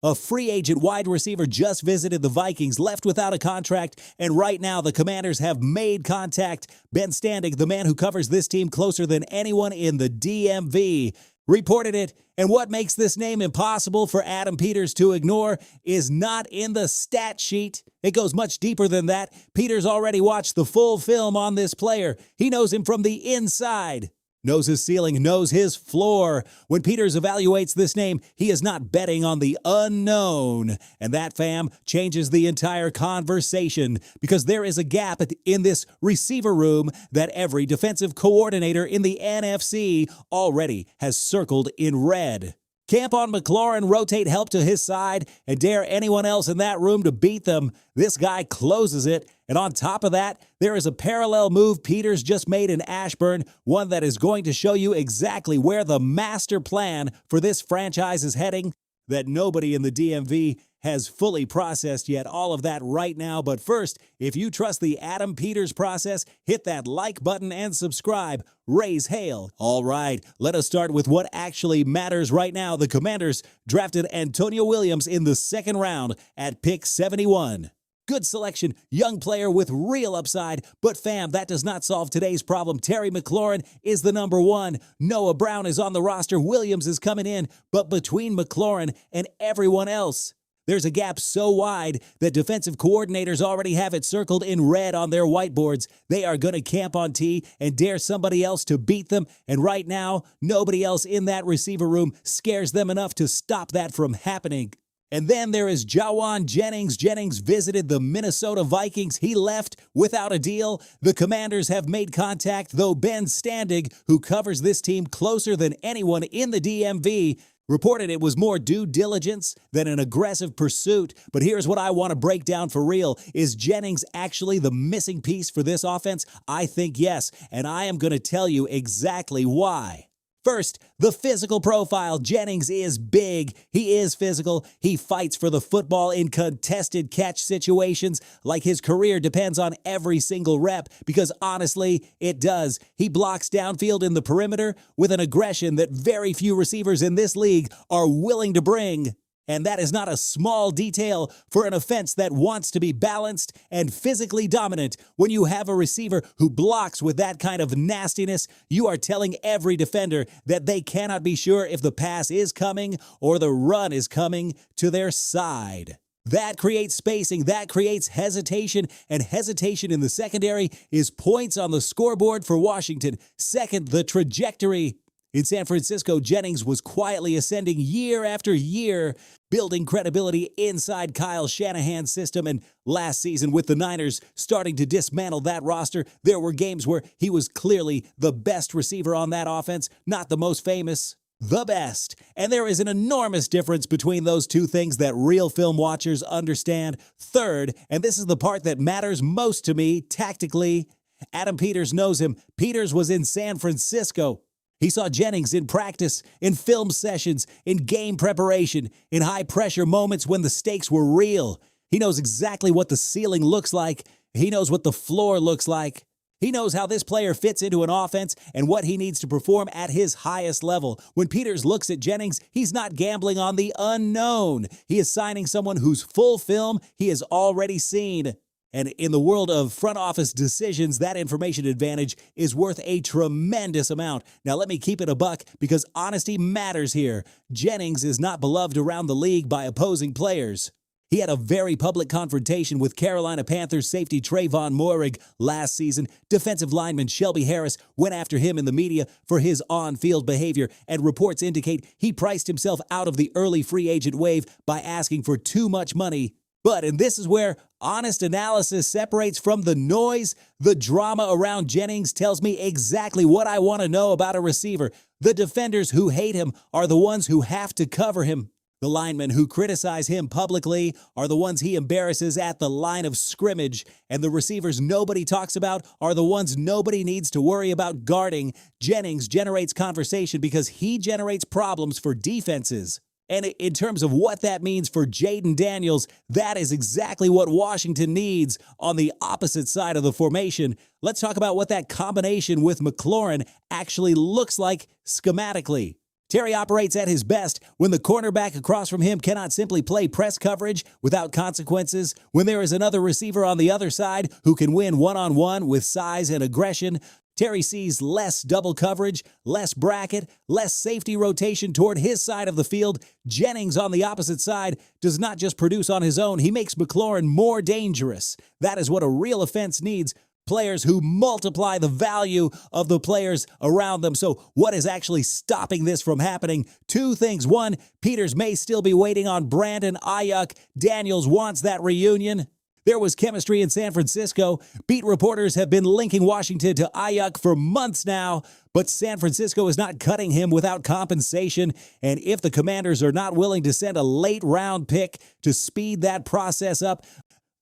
A free agent wide receiver just visited the Vikings, left without a contract, and right now the Commanders have made contact. Ben Standig, the man who covers this team closer than anyone in the DMV, reported it. And what makes this name impossible for Adam Peters to ignore is not in the stat sheet. It goes much deeper than that. Peters already watched the full film on this player. He knows him from the inside. Knows his ceiling, knows his floor. When Peters evaluates this name, he is not betting on the unknown. And that, fam, changes the entire conversation because there is a gap in this receiver room that every defensive coordinator in the NFC already has circled in red. Camp on McLaurin, rotate help to his side, and dare anyone else in that room to beat them. This guy closes it. And on top of that, there is a parallel move Peters just made in Ashburn, one that is going to show you exactly where the master plan for this franchise is heading that nobody in the DMV has fully processed yet. All of that right now. But first, if you trust the Adam Peters process, hit that like button and subscribe. Raise hail. All right, let us start with what actually matters right now. The Commanders drafted Antonio Williams in the second round at pick 71. Good selection, young player with real upside, but fam, that does not solve today's problem. Terry McLaurin is the number one. Noah Brown is on the roster. Williams is coming in, but between McLaurin and everyone else, there's a gap so wide that defensive coordinators already have it circled in red on their whiteboards. They are going to camp on T and dare somebody else to beat them, and right now, nobody else in that receiver room scares them enough to stop that from happening. And then there is Jauan Jennings. Jennings visited the Minnesota Vikings. He left without a deal. The Commanders have made contact, though Ben Standig, who covers this team closer than anyone in the DMV, reported it was more due diligence than an aggressive pursuit. But here's what I want to break down for real. Is Jennings actually the missing piece for this offense? I think yes, and I am going to tell you exactly why. First, the physical profile. Jennings is big. He is physical. He fights for the football in contested catch situations like his career depends on every single rep, because honestly, it does. He blocks downfield in the perimeter with an aggression that very few receivers in this league are willing to bring. And that is not a small detail for an offense that wants to be balanced and physically dominant. When you have a receiver who blocks with that kind of nastiness, you are telling every defender that they cannot be sure if the pass is coming or the run is coming to their side. That creates spacing, that creates hesitation, and hesitation in the secondary is points on the scoreboard for Washington. Second, the trajectory. In San Francisco, Jennings was quietly ascending year after year, building credibility inside Kyle Shanahan's system, and last season with the Niners starting to dismantle that roster, there were games where he was clearly the best receiver on that offense, not the most famous, the best. And there is an enormous difference between those two things that real film watchers understand. Third, and this is the part that matters most to me tactically, Adam Peters knows him. Peters was in San Francisco. He saw Jennings in practice, in film sessions, in game preparation, in high-pressure moments when the stakes were real. He knows exactly what the ceiling looks like. He knows what the floor looks like. He knows how this player fits into an offense and what he needs to perform at his highest level. When Peters looks at Jennings, he's not gambling on the unknown. He is signing someone whose full film he has already seen. And in the world of front office decisions, that information advantage is worth a tremendous amount. Now, let me keep it a buck because honesty matters here. Jennings is not beloved around the league by opposing players. He had a very public confrontation with Carolina Panthers safety Trayvon Moehrig last season. Defensive lineman Shelby Harris went after him in the media for his on-field behavior, and reports indicate he priced himself out of the early free agent wave by asking for too much money. But, and this is where honest analysis separates from the noise, the drama around Jennings tells me exactly what I want to know about a receiver. The defenders who hate him are the ones who have to cover him. The linemen who criticize him publicly are the ones he embarrasses at the line of scrimmage. And the receivers nobody talks about are the ones nobody needs to worry about guarding. Jennings generates conversation because he generates problems for defenses. And in terms of what that means for Jayden Daniels, that is exactly what Washington needs on the opposite side of the formation. Let's talk about what that combination with McLaurin actually looks like schematically. Terry operates at his best when the cornerback across from him cannot simply play press coverage without consequences, when there is another receiver on the other side who can win one-on-one with size and aggression. Terry sees less double coverage, less bracket, less safety rotation toward his side of the field. Jennings on the opposite side does not just produce on his own, he makes McLaurin more dangerous. That is what a real offense needs. Players who multiply the value of the players around them. So what is actually stopping this from happening? Two things. One, Peters may still be waiting on Brandon Ayuk. Daniels wants that reunion. There was chemistry in San Francisco. Beat reporters have been linking Washington to Ayuk for months now, but San Francisco is not cutting him without compensation. And if the Commanders are not willing to send a late-round pick to speed that process up,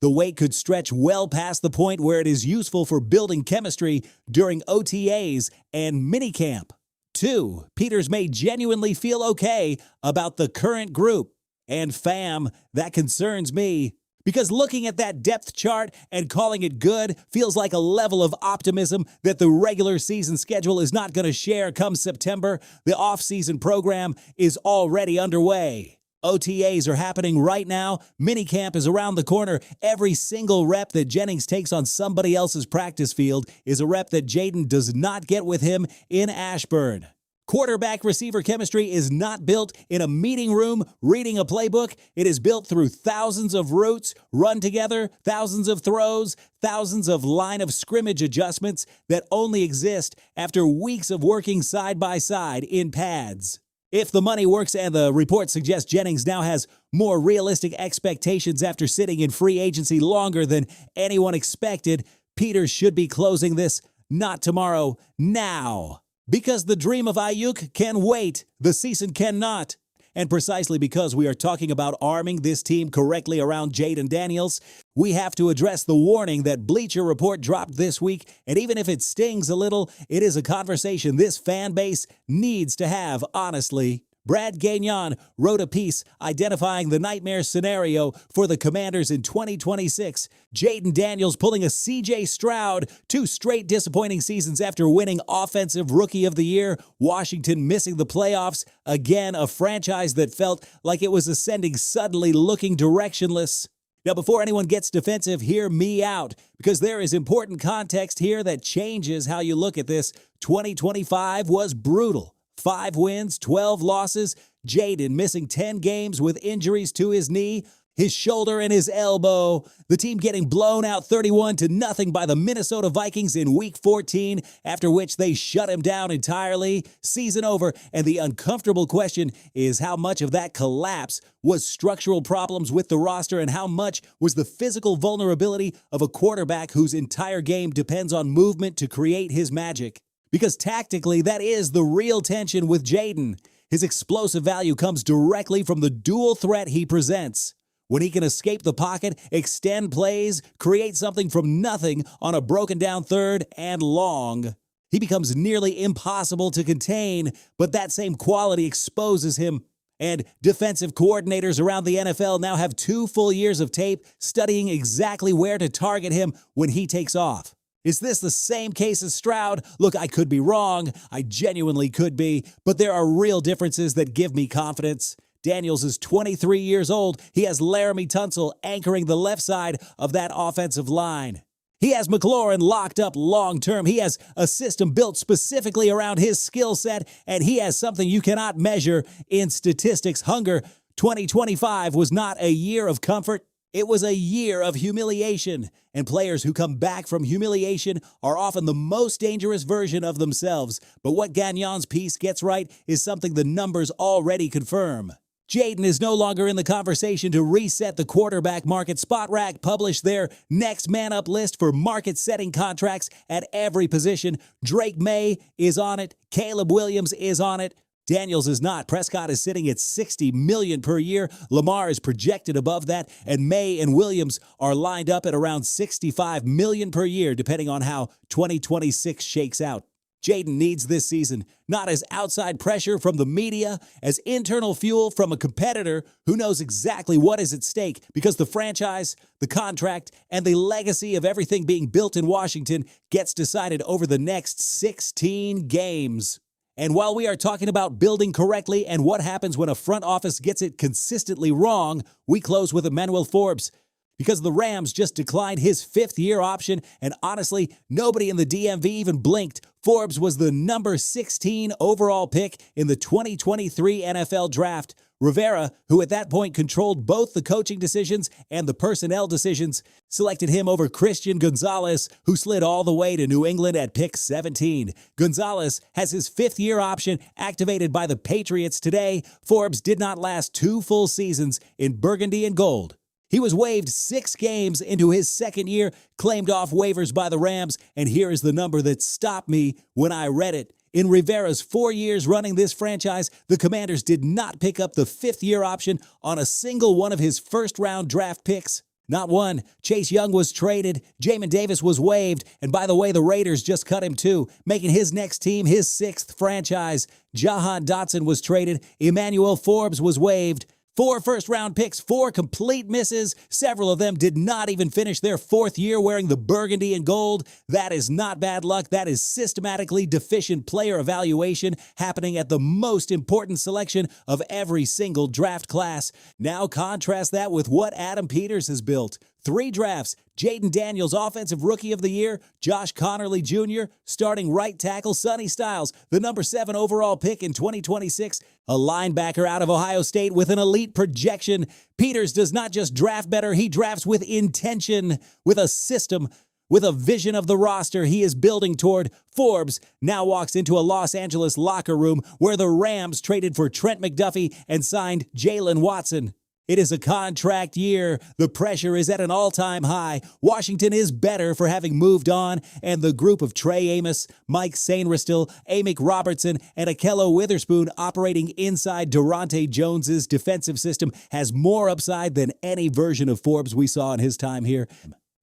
the wait could stretch well past the point where it is useful for building chemistry during OTAs and minicamp. 2, Peters may genuinely feel okay about the current group. And fam, that concerns me. Because looking at that depth chart and calling it good feels like a level of optimism that the regular season schedule is not going to share come September. The off-season program is already underway. OTAs are happening right now. Minicamp is around the corner. Every single rep that Jennings takes on somebody else's practice field is a rep that Jayden does not get with him in Ashburn. Quarterback-receiver chemistry is not built in a meeting room reading a playbook. It is built through thousands of routes run together, thousands of throws, thousands of line of scrimmage adjustments that only exist after weeks of working side by side in pads. If the money works and the report suggests Jennings now has more realistic expectations after sitting in free agency longer than anyone expected, Peters should be closing this not tomorrow, now. Because the dream of Ayuk can wait, the season cannot. And precisely because we are talking about arming this team correctly around Jayden Daniels, we have to address the warning that Bleacher Report dropped this week. And even if it stings a little, it is a conversation this fan base needs to have, honestly. Brad Gagnon wrote a piece identifying the nightmare scenario for the Commanders in 2026. Jayden Daniels pulling a C.J. Stroud, 2 straight disappointing seasons after winning Offensive Rookie of the Year. Washington missing the playoffs. Again, a franchise that felt like it was ascending suddenly, looking directionless. Now, before anyone gets defensive, hear me out, because there is important context here that changes how you look at this. 2025 was brutal. 5 wins, 12 losses. Jayden missing 10 games with injuries to his knee, his shoulder, and his elbow. The team getting blown out 31-0 by the Minnesota Vikings in Week 14, after which they shut him down entirely. Season over, and the uncomfortable question is how much of that collapse was structural problems with the roster and how much was the physical vulnerability of a quarterback whose entire game depends on movement to create his magic. Because tactically, that is the real tension with Jayden. His explosive value comes directly from the dual threat he presents. When he can escape the pocket, extend plays, create something from nothing on a broken down third and long, he becomes nearly impossible to contain, but that same quality exposes him. And defensive coordinators around the NFL now have 2 full years of tape studying exactly where to target him when he takes off. Is this the same case as Stroud? Look, I could be wrong. I genuinely could be. But there are real differences that give me confidence. Daniels is 23 years old. He has Laramie Tunsil anchoring the left side of that offensive line. He has McLaurin locked up long-term. He has a system built specifically around his skill set, and he has something you cannot measure in statistics. Hunger. 2025 was not a year of comfort. It was a year of humiliation, and players who come back from humiliation are often the most dangerous version of themselves. But what Gagnon's piece gets right is something the numbers already confirm. Jayden is no longer in the conversation to reset the quarterback market. SpotRack published their next man-up list for market-setting contracts at every position. Drake May is on it. Caleb Williams is on it. Daniels is not. Prescott is sitting at $60 million per year. Lamar is projected above that, and May and Williams are lined up at around $65 million per year, depending on how 2026 shakes out. Jayden needs this season, not as outside pressure from the media, as internal fuel from a competitor who knows exactly what is at stake, because the franchise, the contract, and the legacy of everything being built in Washington gets decided over the next 16 games. And while we are talking about building correctly and what happens when a front office gets it consistently wrong, we close with Emmanuel Forbes. Because the Rams just declined his fifth-year option, and honestly, nobody in the DMV even blinked. Forbes was the number 16 overall pick in the 2023 NFL Draft. Rivera, who at that point controlled both the coaching decisions and the personnel decisions, selected him over Christian Gonzalez, who slid all the way to New England at pick 17. Gonzalez has his fifth-year option activated by the Patriots today. Forbes did not last 2 full seasons in burgundy and gold. He was waived 6 games into his second year, claimed off waivers by the Rams, and here is the number that stopped me when I read it. In Rivera's 4 years running this franchise, the Commanders did not pick up the fifth-year option on a single one of his first-round draft picks. Not one. Chase Young was traded, Jamin Davis was waived, and by the way, the Raiders just cut him too, making his next team his 6th franchise. Jahan Dotson was traded, Emmanuel Forbes was waived. 4 first-round picks, 4 complete misses. Several of them did not even finish their 4th year wearing the burgundy and gold. That is not bad luck. That is systematically deficient player evaluation happening at the most important selection of every single draft class. Now contrast that with what Adam Peters has built. 3 drafts, Jayden Daniels, Offensive Rookie of the Year, Josh Connerly Jr., starting right tackle Sonny Styles, the number 7 overall pick in 2026, a linebacker out of Ohio State with an elite projection. Peters does not just draft better, he drafts with intention, with a system, with a vision of the roster he is building toward. Forbes now walks into a Los Angeles locker room where the Rams traded for Trent McDuffie and signed Jaylen Watson. It is a contract year. The pressure is at an all-time high. Washington is better for having moved on, and the group of Trey Amos, Mike Sainristil, Amick Robertson, and Akello Witherspoon operating inside Durante Jones's defensive system has more upside than any version of Forbes we saw in his time here.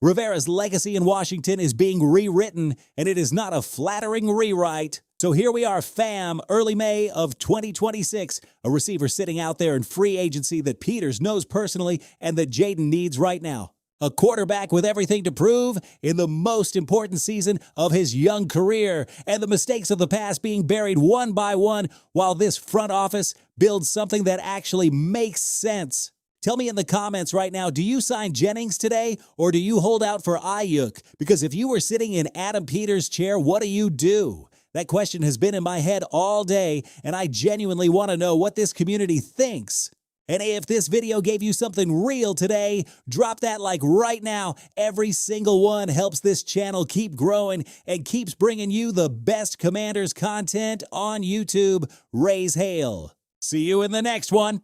Rivera's legacy in Washington is being rewritten, and it is not a flattering rewrite. So here we are, fam, early May of 2026, a receiver sitting out there in free agency that Peters knows personally and that Jayden needs right now. A quarterback with everything to prove in the most important season of his young career, and the mistakes of the past being buried one by one while this front office builds something that actually makes sense. Tell me in the comments right now, do you sign Jennings today or do you hold out for Ayuk? Because if you were sitting in Adam Peters' chair, what do you do? That question has been in my head all day, and I genuinely want to know what this community thinks. And if this video gave you something real today, drop that like right now. Every single one helps this channel keep growing and keeps bringing you the best Commanders content on YouTube. Raise hail. See you in the next one.